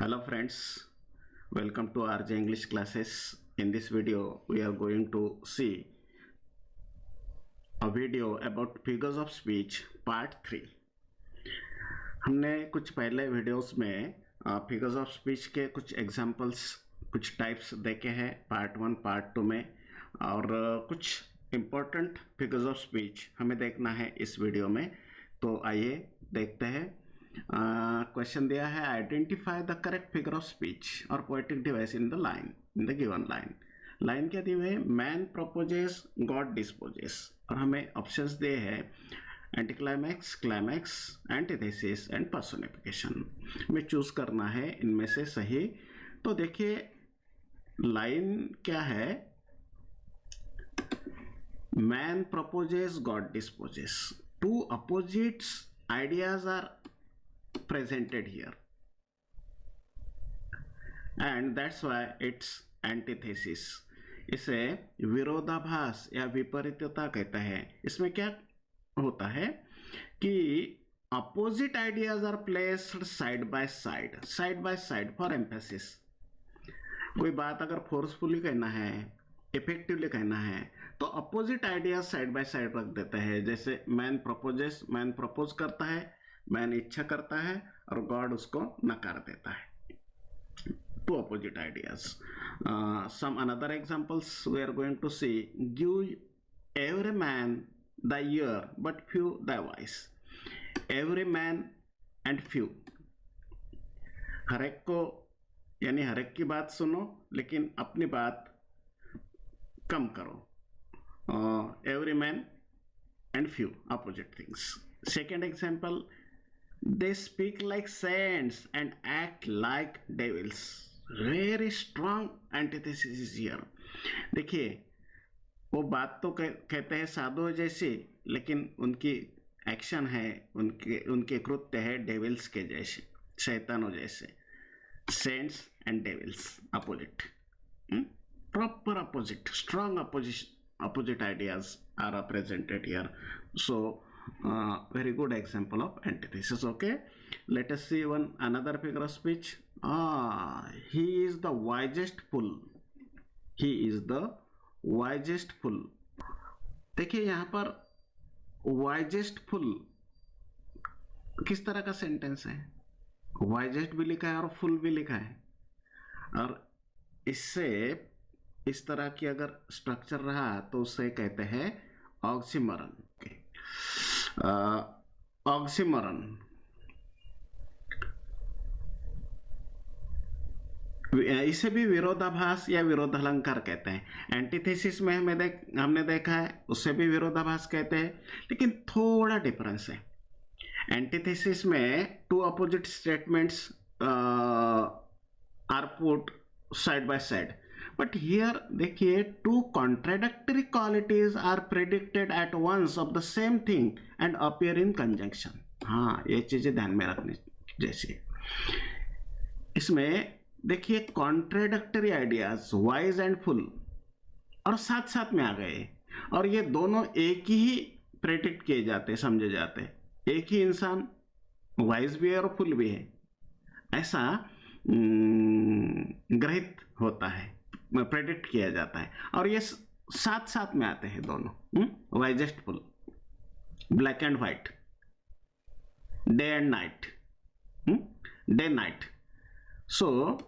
Hello friends, welcome to RJ English classes. In this video, we are going to see a video about figures of speech part 3. हमने कुछ पहले videos में figures of speech के कुछ examples कुछ types देखे हैं part 1 part 2 में और कुछ इम्पोर्टेंट फिगर्स ऑफ स्पीच हमें देखना है इस वीडियो में। तो आइए देखते हैं। क्वेश्चन दिया है identify the correct figure of speech और poetic device in the line in the given line क्या दी हुई है? मैन प्रोपोजेस गॉड डिस्पोजेस और हमें ऑप्शंस दिए हैं anti climax, climax, antithesis and personification. हमें चूज करना है इनमें से सही। तो देखिए लाइन क्या है? Man proposes God disposes, two opposites ideas are presented here and that's why it's antithesis. इसे विरोधाभास या विपरीतता कहते हैं। इसमें क्या होता है कि opposite ideas are placed side by side for emphasis. कोई बात अगर फोर्सफुली कहना है, इफेक्टिवली कहना है, तो opposite ideas side by side रख देते हैं। जैसे मैन प्रपोज करता है, मैन इच्छा करता है और गॉड उसको नकार देता है। Two opposite ideas. Some another examples we are going to see. Give every man the ear but few the voice. Every man and few, हर एक को यानी हर एक की बात सुनो लेकिन अपनी बात कम करो। Every man and few opposite things. Second example, they speak like saints and act like devils. Very strong antithesis is here. देखिए वो बात तो कहते हैं साधुओं जैसी, लेकिन उनकी एक्शन है, उनके कृत्य है डेविल्स के जैसे, शैतानों जैसे। Saints and devils opposite, proper opposite, strong opposite ideas are represented here. So very good example of antithesis. Okay, let us see another figure of speech. He is the wisest fool. He is the wisest fool. देखिए यहाँ पर wisest fool किस तरह का sentence है? wisest भी लिखा है और full भी लिखा है, और इससे इस तरह की अगर स्ट्रक्चर रहा तो उसे कहते हैं ऑक्सीमोरन। ऑक्सीमोरन इसे भी विरोधाभास या विरोधालंकार कहते हैं। एंटीथेसिस में हमने देखा है, उससे भी विरोधाभास कहते हैं, लेकिन थोड़ा डिफरेंस है। एंटीथेसिस में two opposite statements are put side by side, but here देखिए two contradictory qualities are predicated at once of the same thing and appear in conjunction. हाँ, ये चीजें ध्यान में रखनी जैसी। इसमें देखिए contradictory ideas wise and fool और साथ साथ में आ गए, और ये दोनों एक ही प्रेडिक्ट किए जाते, समझे जाते। एक ही इंसान वाइज भी है और फुल भी है, ऐसा ग्रहित होता है, प्रेडिक्ट किया जाता है, और ये साथ साथ में आते हैं दोनों। Wisest full, black and white, day and night, day night. So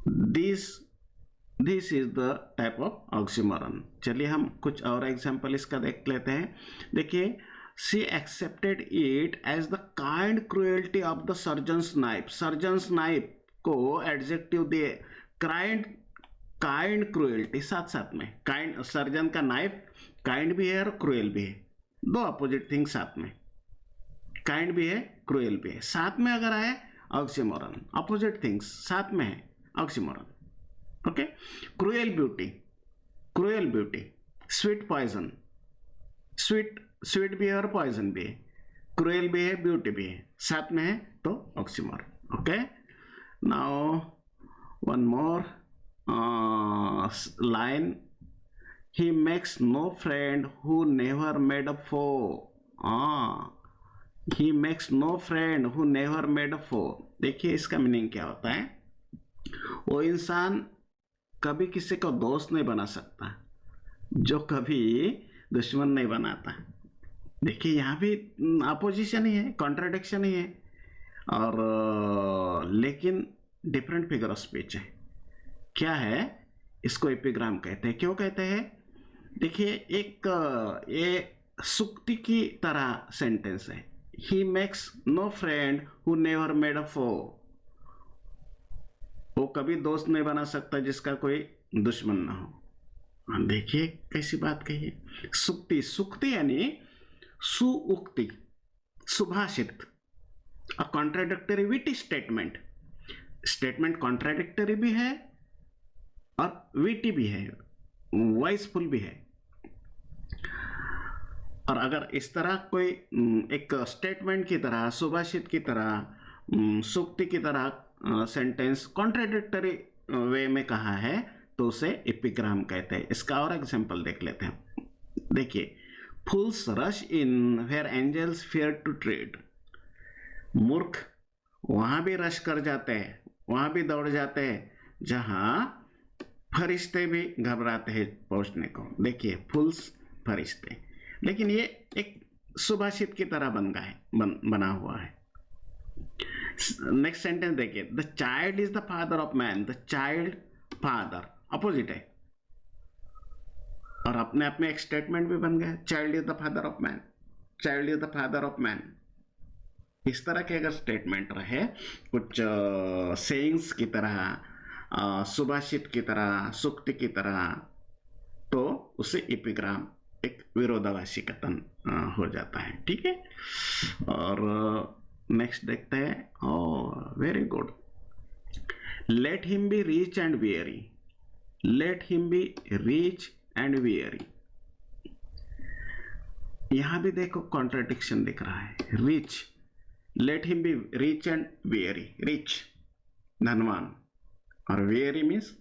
this is the type of oxymoron. चलिए हम कुछ और एग्जांपल इसका देख लेते हैं। देखिए, she accepted it as the kind cruelty of the surgeon's knife. surgeon's knife को एडजेक्टिव दिए, काइंड क्रूएल्टी साथ साथ में। काइंड, सर्जन का नाइफ काइंड भी है और क्रूएल भी है, दो अपोजिट थिंग साथ में। काइंड भी है, क्रूएल भी है, साथ में अगर आए ऑक्सीमोरन। अपोजिट थिंग्स साथ में है, oxymoron. Okay, cruel beauty, sweet poison, sweet भी है और पॉइजन भी है, क्रूएल भी है, ब्यूटी भी है, साथ में है, तो oxymoron. Okay, now one more line. He makes no friend who never made a foe. He makes no friend who never made a foe. देखिए इसका मीनिंग क्या होता है। वो इंसान कभी किसी को दोस्त नहीं बना सकता जो कभी दुश्मन नहीं बनाता। देखिए यहाँ भी अपोजिशन ही है, कॉन्ट्राडिक्शन ही है, और लेकिन डिफरेंट फिगर ऑफ स्पीच है। क्या है, इसको एपिग्राम कहते हैं। क्यों कहते हैं? देखिए एक ये सुक्ति की तरह सेंटेंस है। He makes no friend who never made a foe. वो कभी दोस्त नहीं बना सकता जिसका कोई दुश्मन ना हो। देखिए कैसी बात कही है। सुक्ति, सुक्ति यानी सुउक्ति, सुभाषित, a contradictory witty statement. Statement contradictory भी है और विटी भी है, वॉइसफुल भी है। और अगर इस तरह कोई एक स्टेटमेंट की तरह, सुभाषित की तरह, सूक्ति की तरह सेंटेंस कॉन्ट्राडिक्टरी वे में कहा है तो उसे एपिग्राम कहते हैं। इसका और एग्जांपल देख लेते हैं। देखिए, fools rush in where angels fear to tread. मूर्ख वहां भी रश कर जाते हैं, वहां भी दौड़ जाते हैं जहां फरिश्ते भी घबराते हैं पहुंचने को। देखिए फूल्स, फरिश्ते, लेकिन ये एक सुभाषित की तरह बना हुआ है। नेक्स्ट सेंटेंस देखिए, the child is the father of man. The child, father, opposite है, और अपने आप में एक स्टेटमेंट भी बन गया। Child is the father of man, child is the father of man. इस तरह के अगर स्टेटमेंट रहे कुछ सेइंग्स की तरह, सुभाषित की तरह, सूक्ति की तरह, तो उसे एपिग्राम, एक विरोधाभासी कथन हो जाता है। ठीक है, और नेक्स्ट देखते हैं। और very good, late him be rich and weary. Late him be rich and weary, यहां भी देखो कॉन्ट्राडिक्शन दिख रहा है। Rich, late him be rich and weary. Rich धनवान, और वियरी मीन्स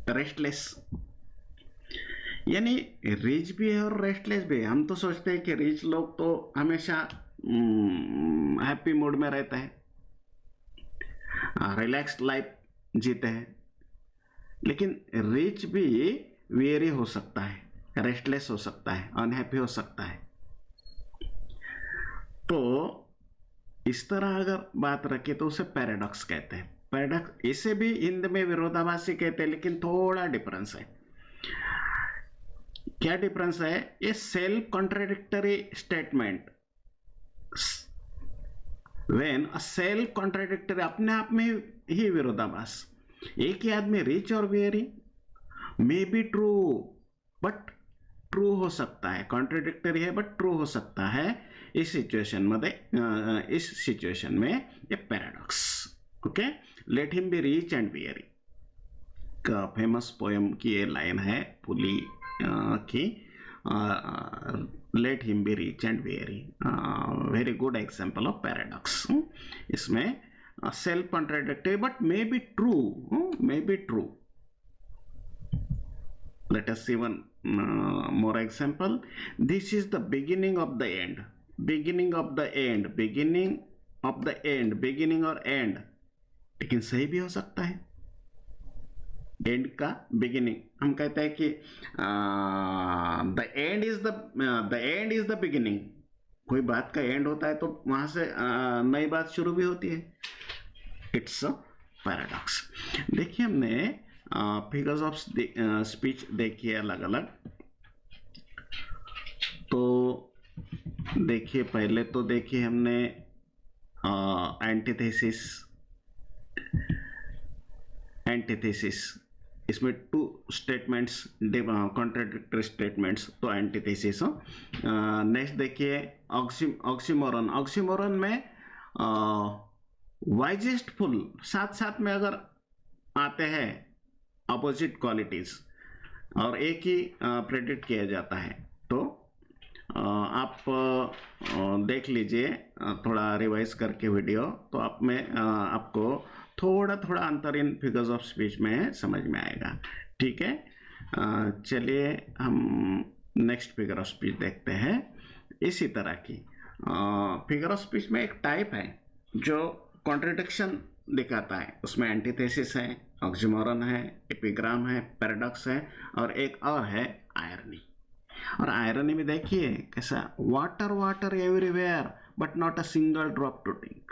रेस्टलेस। यानी रिच भी है और रेस्टलेस भी है। हम तो सोचते हैं कि रिच लोग तो हमेशा हैप्पी मूड में रहते हैं, रिलैक्स्ड लाइफ जीते हैं, लेकिन रिच भी वेरी हो सकता है, रेस्टलेस हो सकता है, अनहैप्पी हो सकता है। तो इस तरह अगर बात रखे तो उसे पैराडॉक्स कहते हैं। पैराडॉक्स, इसे भी हिंदी में विरोधाभासी कहते हैं, लेकिन थोड़ा डिफरेंस है। क्या डिफरेंस है? ये self contradictory statement, when a self contradictory, अपने आप में ही विरोधाभास। एक ही आदमी रिच और very may be true, but true हो सकता है, कॉन्ट्राडिक्टरी है बट ट्रू हो सकता है। इस सिचुएशन में ये paradox. Okay, let him be rich and weary का फेमस पोएम की ये लाइन है पुली की, let him be rich and weary. Very good example of paradox. इसमें self contradictory but may be true, may be true. Let us see one more example. This is the beginning of the end. Beginning of the end, beginning of the end, beginning और end, लेकिन सही भी हो सकता है। And का beginning, हम कहते हैं कि the end is the beginning. कोई बात का एंड होता है तो वहां से नई बात शुरू भी होती है। It's a paradox. देखिए हमने फिगर्स ऑफ स्पीच देखिए अलग अलग। तो देखिए पहले तो देखिए हमने एंटीथेसिस। एंटीथेसिस, इसमें टू स्टेटमेंट्स, कॉन्ट्राडिक्टरी स्टेटमेंट्स, तो एंटीथेसिस। नेक्स्ट देखिए ऑक्सीमोरन। ऑक्सीमोरन में वाइजेस्टफुल साथ साथ में अगर आते हैं अपोजिट क्वालिटीज और एक ही प्रेडिक्ट किया जाता है, तो आप देख लीजिए थोड़ा रिवाइज करके वीडियो, तो आप में आपको थोड़ा थोड़ा अंतर इन फिगर्स ऑफ स्पीच में समझ में आएगा। ठीक है, चलिए हम नेक्स्ट फिगर ऑफ स्पीच देखते हैं। इसी तरह की फिगर ऑफ स्पीच में एक टाइप है जो कॉन्ट्रडिक्शन दिखाता है, उसमें एंटीथेसिस है, ऑक्सीमोरन है, एपिग्राम है, पैराडॉक्स है और एक और है आयरनी। और आयरनी में देखिए कैसा, water water everywhere but not a single drop to drink.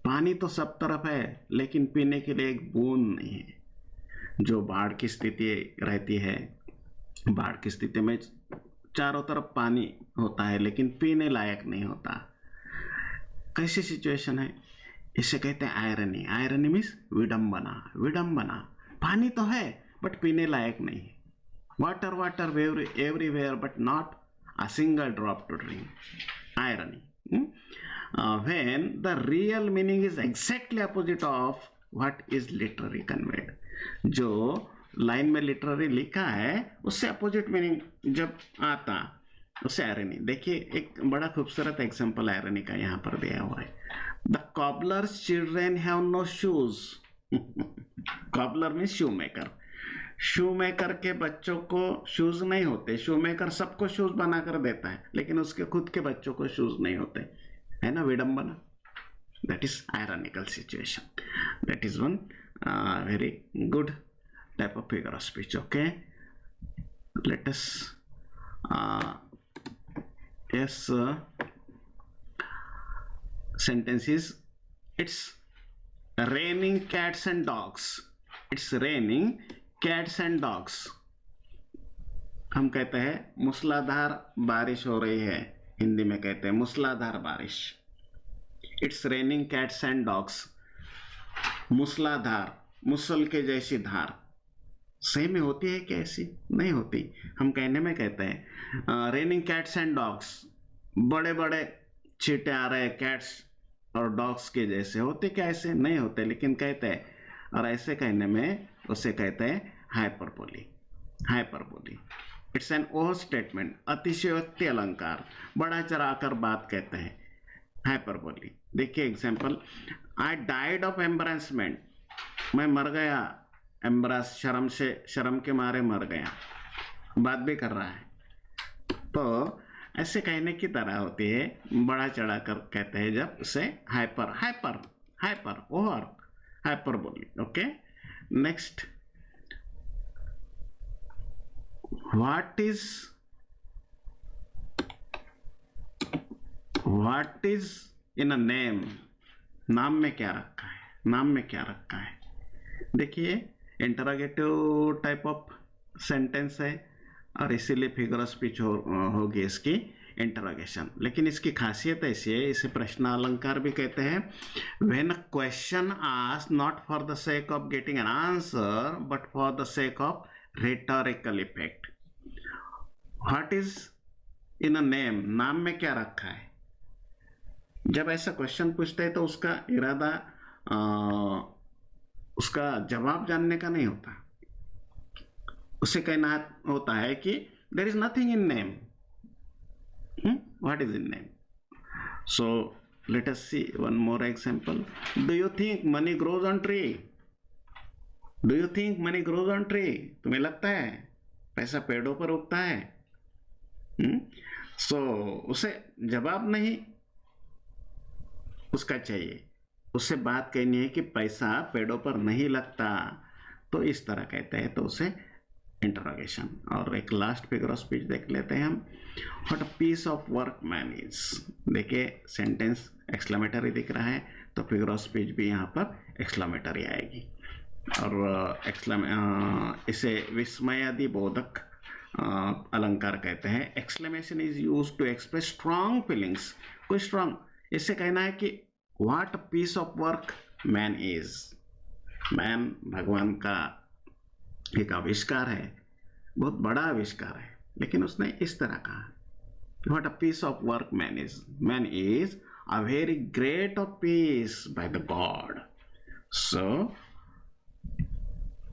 पानी तो सब तरफ है लेकिन पीने के लिए एक बूंद नहीं है। जो बाढ़ की स्थिति रहती है, बाढ़ की स्थिति में चारों तरफ पानी होता है लेकिन पीने लायक नहीं होता। कैसी सिचुएशन है, इसे कहते हैं आयरनी। आयरनी मीन्स विडंबना। विडंबना, पानी तो है बट पीने लायक नहीं है। Water water everywhere but not a single drop to drink. Irony. When the real meaning is exactly opposite of what is literally conveyed। जो लाइन में लिटररी लिखा है उससे अपोजिट मीनिंग जब आता उससे आयरनी। देखिए एक बड़ा खूबसूरत एग्जांपल आयरनी का यहाँ पर दिया हुआ है। The cobbler's children have no shoes. Cobbler means shoe maker. Shoe maker के बच्चों को शूज नहीं होते। शू मेकर सबको शूज बना कर देता है लेकिन उसके खुद के बच्चों को शूज नहीं होते, है ना, विडंबना। That is ironical situation. That is one very good type of figure of speech. Okay, let us sentence is, it's raining cats and dogs। it's raining cats and dogs। हम कहते हैं मूसलाधार बारिश हो रही है, हिंदी में कहते हैं मूसलाधार बारिश। it's raining cats and dogs। मूसलाधार, मुसल के जैसी धार सही में होती है क्या? ऐसी नहीं होती। हम कहने में कहते हैं रेनिंग कैट्स एंड डॉग्स। बड़े बड़े चींटे आ रहे हैं कैट्स और डॉग्स के जैसे। होते क्या ऐसे? नहीं होते, लेकिन कहते हैं। और ऐसे कहने में उसे कहते हैं hyperbole. Hyperbole it's an over statement, अतिशयोक्ति अलंकार, बड़ा चढ़ाकर बात कहते हैं, हाइपरबोली। देखिए एग्जाम्पल, आई डाइड ऑफ एम्बरेसमेंट। मैं मर गया, एम्बरास शर्म से, शर्म के मारे मर गया, बात भी कर रहा है। तो ऐसे कहने की तरह होती है, बड़ा चढ़ा कर कहते हैं जब उसे hyper hyper hyper over hyperbole. Okay, next, what is in a name. नाम में क्या रखा है? नाम में क्या रखा है? देखिए इंटरोगेटिव टाइप ऑफ सेंटेंस है और इसीलिए फिगर ऑफ स्पीच होगी इसकी इंटरोगेशन। लेकिन इसकी खासियत ऐसी है, इसे प्रश्न अलंकार भी कहते हैं। When a question asked not for the sake of getting an answer but for the sake of rhetorical effect. What is in a name, नाम में क्या रखा है? जब ऐसा क्वेश्चन पूछते हैं तो उसका इरादा उसका जवाब जानने का नहीं होता। उसे कहना होता है कि there is nothing in name. What is in name? So let us see one more example. Do you think money grows on tree? Do you think money grows on tree? तुम्हें लगता है पैसा पेड़ों पर उगता है? सो उसे जवाब नहीं उसका चाहिए, उससे बात कहनी है कि पैसा पेड़ों पर नहीं लगता, तो इस तरह कहते हैं, तो उसे इंटरोगेशन। और एक लास्ट फिगर ऑफ स्पीच देख लेते हैं हम। What a piece of work man is. देखिए सेंटेंस एक्सक्लेमेटरी दिख रहा है तो फिगर ऑफ स्पीच भी यहाँ पर एक्सक्लेमेटरी आएगी। और इसे विस्मयादि बोधक अलंकार कहते हैं। Exclamation is used to express strong feelings. कोई स्ट्रांग, इससे कहना है कि what piece of work man is. Man भगवान का एक आविष्कार है, बहुत बड़ा आविष्कार है, लेकिन उसने इस तरह कहा, what a piece of work man is. Man is a very great of piece by the God. So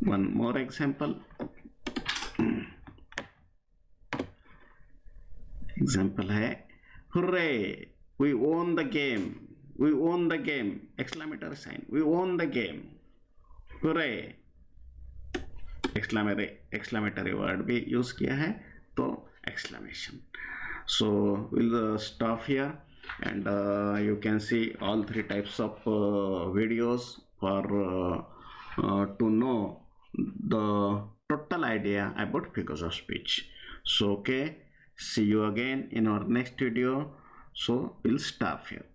one more example. Example है, hurray we own the game. We own the game! Exclamatory sign. We own the game. Hooray! Exclamatory word भी use किया है तो exclamation. So we'll stop here and you can see all three types of videos for to know the total idea about figures of speech. So okay, see you again in our next video. So we'll stop here.